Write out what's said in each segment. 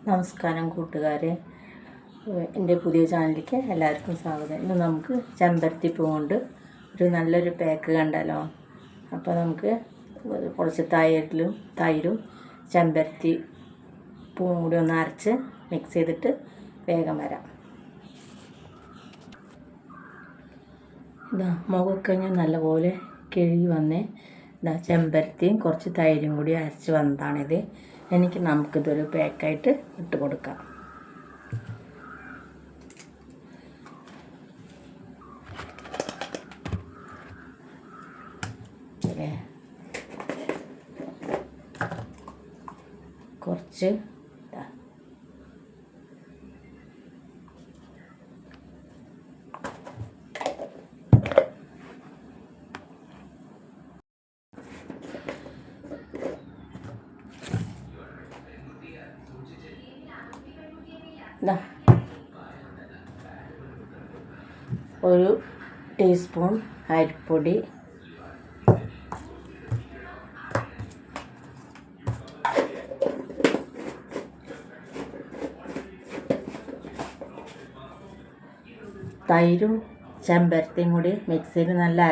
നമസ്കാരം കൂട്ടുകാരെ, എൻ്റെ പുതിയ ചാനലിലേക്ക് എല്ലാവർക്കും സ്വാഗതം. ഇന്ന് നമുക്ക് ചെമ്പരത്തി പൂ കൊണ്ട് ഒരു നല്ലൊരു പാക്ക് കണ്ടാലോ. അപ്പോൾ നമുക്ക് കുറച്ച് തൈരും ചെമ്പരത്തി പൂവും കൂടി ഒന്ന് അരച്ച് മിക്സ് ചെയ്തിട്ട് വേഗം വരാം. ഇതാ മുഖമൊക്കെ ഞാൻ നല്ലപോലെ കിഴുകി വന്നേ. ഇതാ ചെമ്പരത്തിയും കുറച്ച് തൈരും കൂടി അരച്ച് വന്നതാണിത്. നമുക്കിതൊരു പാക്കായിട്ട് ഇട്ട് കൊടുക്കാം. കുറച്ച് ഒരു ടീസ്പൂൺ അരിപ്പൊടി, തൈരും ചെമ്പരത്തിയും കൂടി മിക്സിയിൽ നല്ല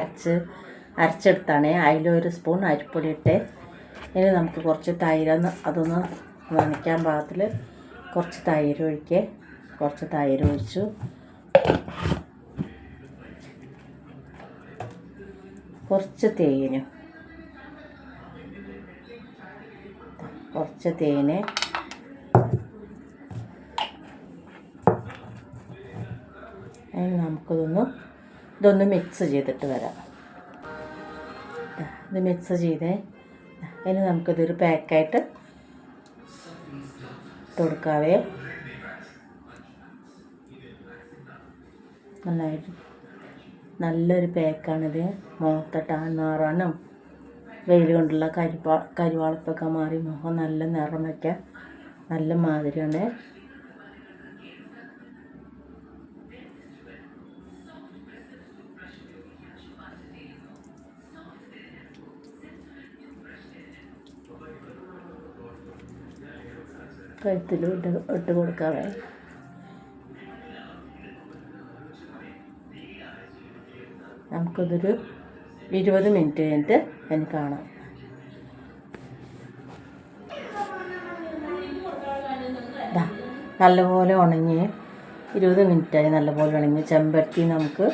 അരച്ചെടുത്താണ്. അതിലൊരു സ്പൂൺ അരിപ്പൊടി ഇട്ട്. ഇനി നമുക്ക് കുറച്ച് അതൊന്ന് നനയ്ക്കാൻ പാകത്തിൽ കുറച്ച് തൈര് ഒഴിക്കുക. കുറച്ച് തൈര് ഒഴിച്ചു. കുറച്ച് തേന് ഇതൊന്ന് മിക്സ് ചെയ്തിട്ട് വരാം. ഇത് മിക്സ് ചെയ്തേ. ഇനി നമുക്കിതൊരു പാക്കായിട്ട് കൊടുക്കാവേ. നല്ലൊരു പാക്കാണിത്. മുഖത്തിട്ടാൻ മാറാനും വെയിൽ കൊണ്ടുള്ള കരിവാളിപ്പൊക്കെ മാറി മുഖം നല്ല നിറം വയ്ക്കാൻ നല്ല മാതിരിയാണ്. കഴുത്തിലും ഇട്ട് കൊടുക്കാവേ. നമുക്കിതൊരു 20 മിനിറ്റ് കഴിഞ്ഞിട്ട് എനിക്ക് കാണാം. നല്ലപോലെ ഉണങ്ങി 20 മിനിറ്റായി. നല്ലപോലെ ഉണങ്ങി. ചെമ്പരത്തി നമുക്ക്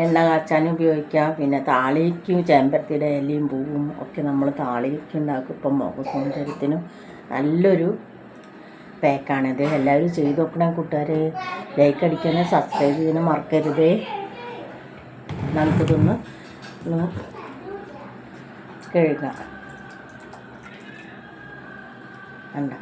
എണ്ണ കാച്ചാനും ഉപയോഗിക്കാം. പിന്നെ താളിക്കും. ചെമ്പരത്തിയുടെ ഇലയും പൂവും ഒക്കെ നമ്മൾ താളിക്ക് ഉണ്ടാക്കും. ഇപ്പം മുഖ സൗന്ദര്യത്തിനും നല്ലൊരു പാക്കാണിത്. എല്ലാവരും ചെയ്ത് നോക്കണം കൂട്ടുകാരെ. ലൈക്ക് അടിക്കാനും സബ്സ്ക്രൈബ് ചെയ്യാനും മറക്കരുതേ. നമുക്കിതൊന്ന് കഴുകാം. വേണ്ട,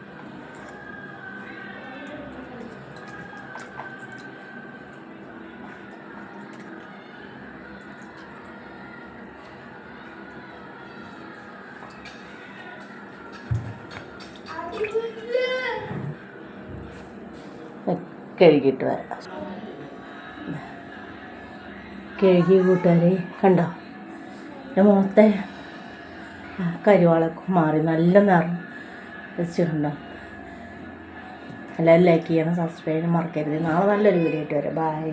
കഴുകിയിട്ട് വരാം. കഴുകി കൂട്ടുകാരെ കണ്ടോ, എൻ്റെ മുഖത്തെ കരിവാളൊക്കെ മാറി നല്ല നിറം വെച്ചിട്ടുണ്ടോ. എല്ലാവരും ലൈക്ക് ചെയ്യണം, സബ്സ്ക്രൈബ് ചെയ്യണം മറക്കരുത്. നാളെ നല്ലൊരു വീഡിയോ ആയിട്ട് വരാം. ബൈ.